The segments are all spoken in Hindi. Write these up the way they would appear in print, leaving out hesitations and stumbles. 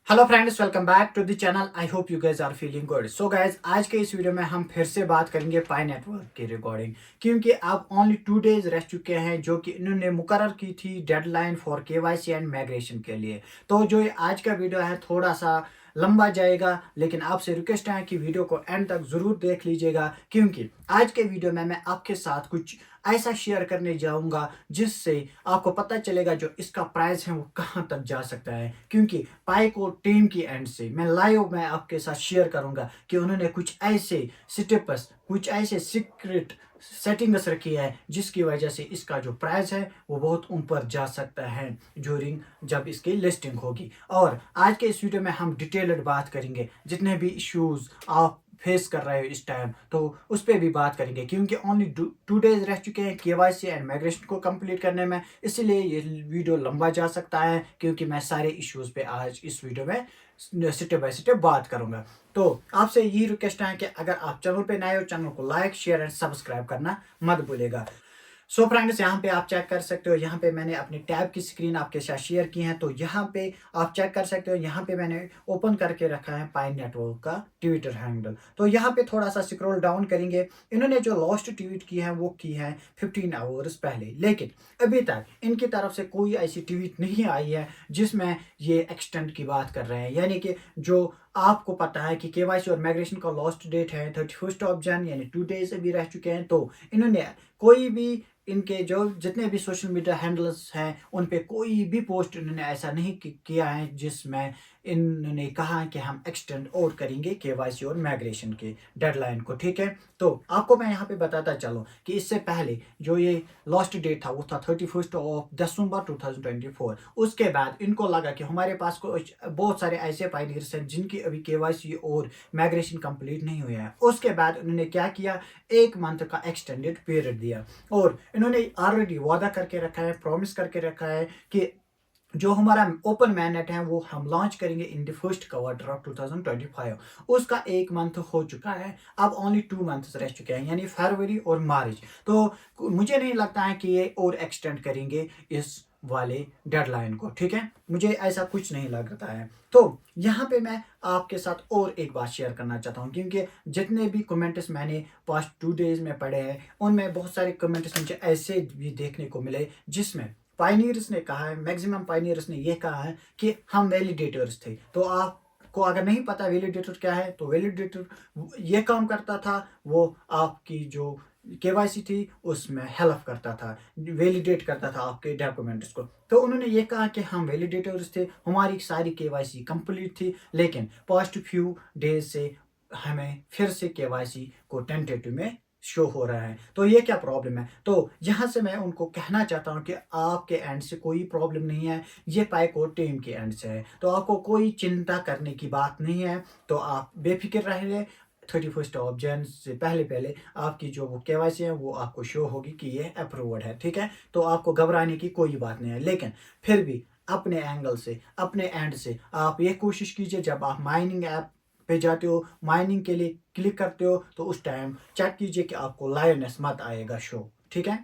Hello friends, welcome back to the channel. I hope you guys are feeling good. So guys, आज के इस वीडियो में हम फिर से बात करेंगे पाई नेटवर्क के रिकॉर्डिंग, क्योंकि अब ओनली 2 डेज रह चुके हैं जो कि इन्होंने मुकर्रर की थी deadline for KYC and migration के लिए। तो जो ये आज का वीडियो है थोड़ा सा लंबा जाएगा, लेकिन आपसे रिक्वेस्ट है कि वीडियो को एंड तक ज़रूर देख लीजिएगा, क्योंकि आज के वीडियो में मैं आपके साथ कुछ ऐसा शेयर करने जाऊंगा जिससे आपको पता चलेगा जो इसका प्राइस है वो कहाँ तक जा सकता है। क्योंकि पाई को टीम की एंड से मैं आपके साथ शेयर करूंगा कि उन्होंने कुछ ऐसे स्टेप्स, कुछ ऐसे सीक्रेट सेटिंग्स रखी है जिसकी वजह से इसका जो प्राइस है वो बहुत ऊपर जा सकता है ड्यूरिंग जब इसकी लिस्टिंग होगी। और आज के इस वीडियो में हम डिटेल्ड बात करेंगे, जितने भी इश्यूज आप फेस कर रहे हो इस टाइम, तो उस पर भी बात करेंगे, क्योंकि ओनली 2 डेज रह चुके हैं केवाईसी एंड माइग्रेशन को कंप्लीट करने में। इसलिए ये वीडियो लंबा जा सकता है, क्योंकि मैं सारे इश्यूज पे आज इस वीडियो में स्टेप बाय स्टेप बात करूंगा। तो आपसे यही रिक्वेस्ट है कि अगर आप चैनल पे नए हो, चैनल को लाइक, शेयर एंड सब्सक्राइब करना मत भूलेगा। सो फ्रेंड्स, यहाँ पे आप चेक कर सकते हो, यहाँ पे मैंने अपने टैब की स्क्रीन आपके साथ शेयर की है, तो यहाँ पे आप चेक कर सकते हो। यहाँ पे मैंने ओपन करके रखा है पाई नेटवर्क का ट्विटर हैंडल। तो यहाँ पे थोड़ा सा स्क्रॉल डाउन करेंगे। इन्होंने जो लास्ट ट्वीट की है वो की है 15 आवर्स पहले, लेकिन अभी तक इनकी तरफ से कोई ऐसी ट्वीट नहीं आई है जिसमें ये एक्सटेंड की बात कर रहे हैं। यानी कि जो आपको पता है कि केवाईसी और माइग्रेशन का लास्ट डेट है 31 जनवरी, यानी 2 डेज अभी रह चुके हैं। तो इन्होंने कोई भी, इनके जो जितने भी सोशल मीडिया हैंडल्स हैं उन पे कोई भी पोस्ट इन्होंने ऐसा नहीं किया है जिसमें इन्होंने कहा कि हम एक्सटेंड और करेंगे केवाईसी और माइग्रेशन के डेडलाइन को। ठीक है, तो आपको मैं यहाँ पे बताता चलूँ कि इससे पहले जो ये लास्ट डेट था वो था 31 दिसंबर 2024। उसके बाद इनको लगा कि हमारे पास कुछ बहुत सारे ऐसे पायनियर्स हैं जिनकी अभी केवाईसी और माइग्रेशन कंप्लीट नहीं हुआ है। उसके बाद उन्होंने क्या किया, 1 मंथ का एक्सटेंडेड पीरियड दिया। और इन्होंने ऑलरेडी वादा करके रखा है, प्रॉमिस करके रखा है कि जो हमारा ओपन मैनेट है वो हम लॉन्च करेंगे in the first quarter of 2025। उसका 1 मंथ हो चुका है, अब ओनली 2 मंथ्स रह चुके हैं, यानी फरवरी और मार्च। तो मुझे नहीं लगता है कि ये और एक्सटेंड करेंगे इस वाले डेडलाइन को। ठीक है, मुझे ऐसा कुछ नहीं लगता है। तो यहाँ पे मैं आपके साथ और एक बात शेयर करना चाहता हूँ, क्योंकि जितने भी कमेंट्स मैंने पास्ट 2 डेज में पढ़े हैं उनमें बहुत सारे कमेंट्स मुझे ऐसे भी देखने को मिले जिसमें पायनियर्स ने कहा है, मैक्सिमम पायनियर्स ने यह कहा है कि हम वैलिडेटर्स थे। तो आपको अगर नहीं पता वैलिडेटर क्या है, तो वैलिडेटर ये काम करता था, वो आपकी जो केवाईसी थी उसमें हेल्प करता था, वैलिडेट करता था आपके डॉक्यूमेंट्स को। तो उन्होंने ये कहा कि हम वैलिडेटर्स थे, हमारी सारी केवाईसी कंप्लीट थी, लेकिन पास्ट फ्यू डेज से हमें फिर से केवाईसी को टेंटेटिव में शो हो रहा है। तो ये क्या प्रॉब्लम है? तो यहाँ से मैं उनको कहना चाहता हूँ कि आपके एंड से कोई प्रॉब्लम नहीं है, ये पाइको टीम के एंड से है। तो आपको कोई चिंता करने की बात नहीं है। तो आप बेफिक्र रहिए, 31 जनवरी से पहले पहले आपकी जो वो केवाईसी है वो आपको शो होगी कि ये अप्रूव्ड है। ठीक है, तो आपको घबराने की कोई बात नहीं है। लेकिन फिर भी अपने एंगल से, अपने एंड से आप ये कोशिश कीजिए, जब आप माइनिंग ऐप पे जाते हो, माइनिंग के लिए क्लिक करते हो, तो उस टाइम चेक कीजिए कि आपको लायनेस मत आएगा शो। ठीक है,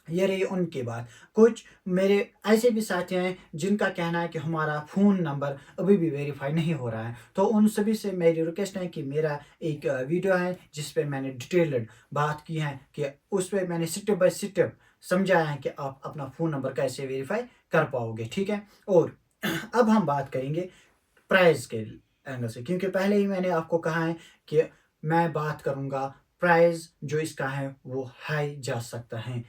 ये रही उनकी बात। कुछ मेरे ऐसे भी साथी हैं जिनका कहना है कि हमारा फ़ोन नंबर अभी भी वेरीफाई नहीं हो रहा है। तो उन सभी से मेरी रिक्वेस्ट है कि मेरा एक वीडियो है जिस पे मैंने डिटेल्ड बात की है, कि उस पर मैंने स्टेप बाय स्टेप समझाया है कि आप अपना फ़ोन नंबर कैसे वेरीफाई कर पाओगे। ठीक है, और अब हम बात करेंगे प्राइस के एंगल से, क्योंकि पहले ही मैंने आपको कहा है कि मैं बात करूंगा प्राइस जो इसका है वो हाई जा सकता है।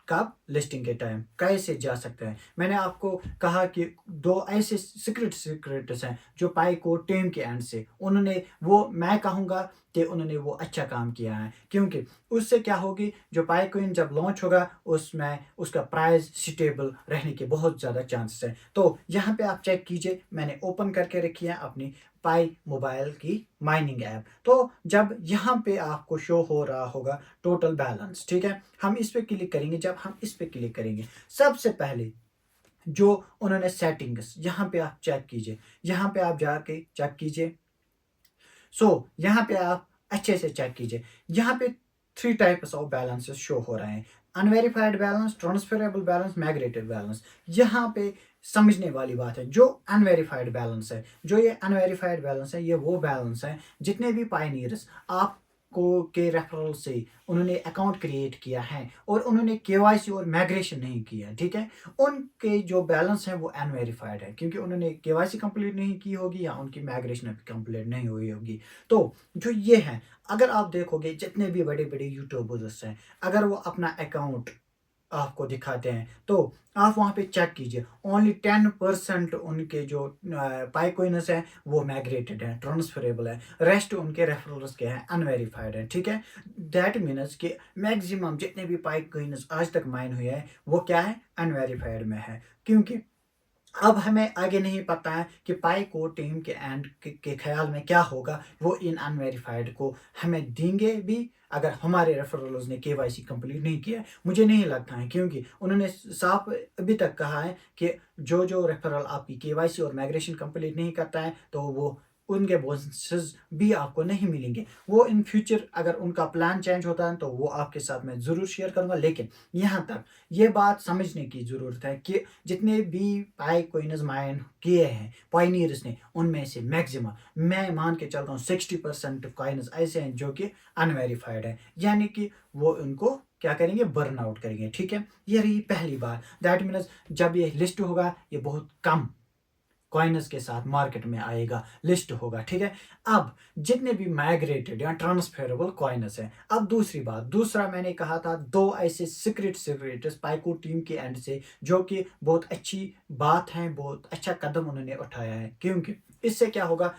कब? लिस्टिंग के टाइम कैसे जा सकते हैं। मैंने आपको कहा कि दो ऐसे सीक्रेट्स हैं जो पाई को टीम के एंड से उन्होंने, वो मैं कहूँगा कि उन्होंने वो अच्छा काम किया है, क्योंकि उससे क्या होगी, जो पाई कोइन जब लॉन्च होगा उसमें उसका प्राइस स्टेबल रहने के बहुत ज़्यादा चांसेस हैं। तो यहाँ पे आप चेक कीजिए, मैंने ओपन करके रखी है अपनी पाई मोबाइल की माइनिंग ऐप। तो जब यहाँ पे आपको शो हो रहा होगा टोटल बैलेंस, ठीक है, हम इस पे क्लिक करेंगे। जब हम इस पे क्लिक करेंगे, सबसे पहले जो उन्होंने सेटिंग्स, यहाँ पे आप चेक कीजिए, यहाँ पे आप जाके चेक कीजिए। यहाँ पे आप अच्छे से चेक कीजिए, यहाँ पे 3 टाइप्स ऑफ बैलेंसेस शो हो रहे हैं: unverified balance, transferable balance, migrated balance. यहाँ पे समझने वाली बात है। जो अनवेरिफाइड बैलेंस है, जो ये अनवेरिफाइड बैलेंस है, ये वो बैलेंस है जितने भी पायनियर्स आपको के रेफरल से उन्होंने अकाउंट क्रिएट किया है और उन्होंने केवाईसी और माइग्रेशन नहीं किया, ठीक है, उनके जो बैलेंस है वो अनवेरिफाइड है, क्योंकि उन्होंने केवाईसी कंप्लीट नहीं की होगी या उनकी माइग्रेशन अभी कंप्लीट नहीं हुई होगी। तो जो ये है, अगर आप देखोगे जितने भी बड़े बड़े यूट्यूबर्स हैं, अगर वो अपना अकाउंट आपको दिखाते हैं तो आप वहाँ पे चेक कीजिए, ओनली 10% उनके जो पाइकोइनस हैं वो माइग्रेटेड हैं, ट्रांसफरेबल है, रेस्ट उनके रेफरल्स के हैं, अनवेरिफाइड है, ठीक है। दैट मीन्स कि मैक्सिमम जितने भी पाइकोइनस आज तक माइन हुए हैं वो क्या है, अनवेरिफाइड में है। क्योंकि अब हमें आगे नहीं पता है कि पाई को टीम के एंड के ख्याल में क्या होगा, वो इन अनवेरिफाइड को हमें देंगे भी अगर हमारे रेफरल्स ने केवाईसी कंप्लीट नहीं किया। मुझे नहीं लगता है, क्योंकि उन्होंने साफ अभी तक कहा है कि जो जो रेफरल आपकी केवाईसी और माइग्रेशन कंप्लीट नहीं करता है तो वो उनके बोनसेस भी आपको नहीं मिलेंगे। वो इन फ्यूचर अगर उनका प्लान चेंज होता है तो वो आपके साथ मैं ज़रूर शेयर करूंगा, लेकिन यहाँ तक ये बात समझने की ज़रूरत है कि जितने भी पाई कोइनस माइन किए हैं पायनियर्स ने, उनमें से मैक्सिमम मैं मान के चलता हूँ 60% कॉइन्स ऐसे हैं जो कि अनवेरिफाइड है, यानी कि वो उनको क्या करेंगे, बर्न आउट करेंगे, ठीक है। ये रही पहली बात। दैट मीन्स जब ये लिस्ट होगा ये बहुत कम कॉइनस के साथ मार्केट में आएगा, लिस्ट होगा, ठीक है। अब जितने भी माइग्रेटेड या ट्रांसफेरेबल कॉइनस हैं, अब दूसरी बात, दूसरा मैंने कहा था दो ऐसे सीक्रेट्स पाइको टीम के एंड से जो कि बहुत अच्छी बात है, बहुत अच्छा कदम उन्होंने उठाया है। क्योंकि इससे क्या होगा,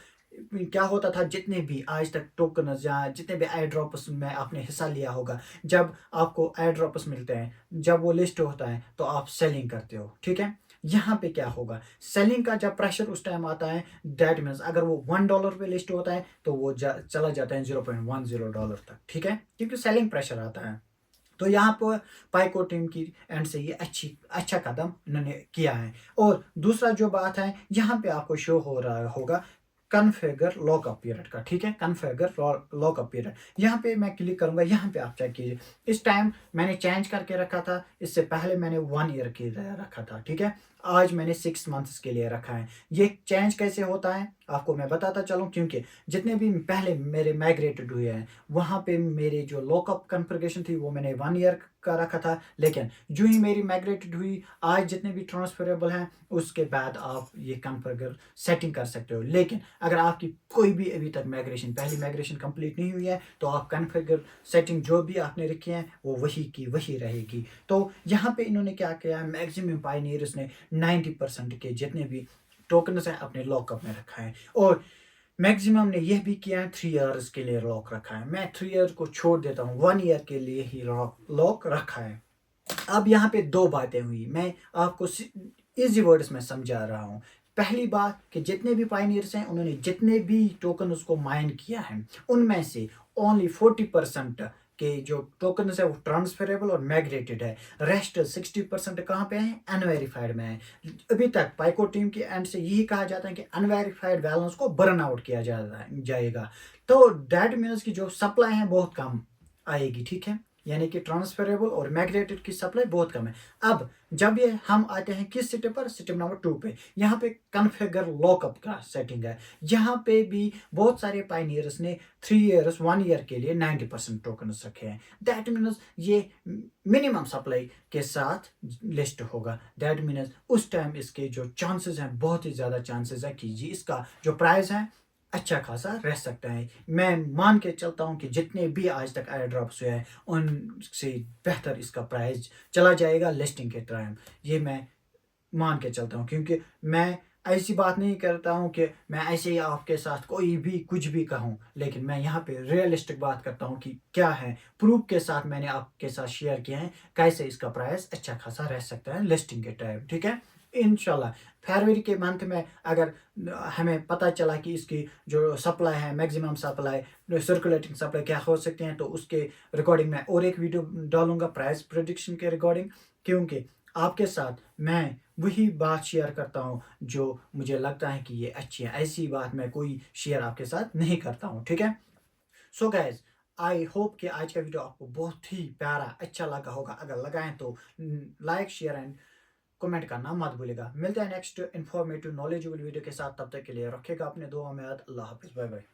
क्या होता था, जितने भी आज तक टोकन्स या जितने भी आई ड्रॉप्स में आपने हिस्सा लिया होगा, जब आपको आई ड्रॉप्स मिलते हैं, जब वो लिस्ट होता है तो आप सेलिंग करते हो, ठीक है। यहाँ पे क्या होगा, सेलिंग का जब प्रेशर उस टाइम आता है, दैट मीन्स अगर वो $1 पे लिस्ट होता है तो वो चला जाता है $0.10 तक, ठीक है, क्योंकि सेलिंग प्रेशर आता है। तो यहाँ पर पाइको टीम की एंड से ये अच्छा कदम इन्होंने किया है। और दूसरा जो बात है, यहाँ पे आपको शो हो रहा होगा कन्फिगर लॉकअप पीरियड का, ठीक है, कन्फिगर लॉकअप पीरियड। यहाँ पे मैं क्लिक करूंगा, यहाँ पे आप चेक कीजिए, इस टाइम मैंने चेंज करके रखा था, इससे पहले मैंने 1 ईयर के लिए रखा था, ठीक है, आज मैंने 6 मंथ्स के लिए रखा है। ये चेंज कैसे होता है आपको मैं बताता चलूँ, क्योंकि जितने भी पहले मेरे माइग्रेटेड हुए हैं वहाँ पे मेरे जो लॉकअप कन्फिगरेशन थी वो मैंने 1 ईयर का रखा था, लेकिन जो ही मेरी माइग्रेटेड हुई, आज जितने भी ट्रांसफरेबल हैं उसके बाद आप ये कन्फिगर सेटिंग कर सकते हो। लेकिन अगर आपकी कोई भी अभी तक माइग्रेशन, पहली माइग्रेशन कंप्लीट नहीं हुई है तो आप कन्फिगर सेटिंग जो भी आपने रखी है वो वही की वही रहेगी। तो यहाँ पे इन्होंने क्या किया है, मैक्सिमम पायनियर्स ने 90% के जितने भी टोकन्स हैं अपने लॉकअप में रखा है, और मैक्सिमम ने यह भी किया है 3 इयर्स के लिए लॉक रखा है। मैं 3 ईयर को छोड़ देता हूँ, 1 ईयर के लिए ही लॉक रखा है। अब यहाँ पे दो बातें हुई, मैं आपको इजी वर्ड्स में समझा रहा हूँ। पहली बात कि जितने भी पायनियर्स हैं उन्होंने जितने भी टोकन उसको माइन किया है उनमें से ओनली 40% के जो टोकन है वो ट्रांसफरेबल और माइग्रेटेड है, रेस्ट 60% कहाँ पे है, अनवेरिफाइड में है। अभी तक पाइको टीम के एंड से यही कहा जाता है कि अनवेरिफाइड बैलेंस को बर्न आउट किया जाएगा। तो दैट मीन्स की जो सप्लाई है बहुत कम आएगी, ठीक है, यानी कि ट्रांसफरेबल और मैग्नेटेड की सप्लाई बहुत कम है। अब जब ये हम आते हैं किस स्टेप पर, स्टेप नंबर 2 पे, यहाँ पे कन्फिगर लॉकअप का सेटिंग है। यहाँ पे भी बहुत सारे पाइनियर्स ने 3 इयर्स 1 ईयर के लिए 90% टोकन रखे हैं। दैट मीन्स ये मिनिमम सप्लाई के साथ लिस्ट होगा। दैट मीन्स उस टाइम इसके जो चांसेस हैं, बहुत ही ज़्यादा चांसेस है कि जी इसका जो प्राइस है अच्छा खासा रह सकता है। मैं मान के चलता हूँ कि जितने भी आज तक एयर ड्रॉप्स हुए हैं उनसे बेहतर इसका प्राइस चला जाएगा लिस्टिंग के टाइम, ये मैं मान के चलता हूँ। क्योंकि मैं ऐसी बात नहीं करता हूँ कि मैं ऐसे ही आपके साथ कोई भी कुछ भी कहूँ, लेकिन मैं यहाँ पे रियलिस्टिक बात करता हूँ कि क्या है, प्रूफ के साथ मैंने आपके साथ शेयर किया है कैसे इसका प्राइस अच्छा खासा रह सकता है लिस्टिंग के टाइम, ठीक है। इंशाल्लाह फरवरी के मंथ में अगर हमें पता चला कि इसकी जो सप्लाई है, मैक्सिमम सप्लाई, सर्कुलेटिंग सप्लाई क्या हो सकते हैं, तो उसके रिकॉर्डिंग में और एक वीडियो डालूंगा प्राइस प्रेडिक्शन के रिकॉर्डिंग। क्योंकि आपके साथ मैं वही बात शेयर करता हूँ जो मुझे लगता है कि ये अच्छी है, ऐसी बात मैं कोई शेयर आपके साथ नहीं करता हूँ, ठीक है। सो गाइज, आई होप कि आज का वीडियो आपको बहुत ही प्यारा अच्छा लगा होगा। अगर लगा है तो लाइक शेयर एंड कमेंट करना मत भूलिएगा। मिलते हैं नेक्स्ट इन्फॉर्मेटिव नॉलेजेबल वीडियो के साथ, तब तक के लिए रखिएगा अपने दुआ में याद। अल्लाह हाफ़िज़, बाय बाय।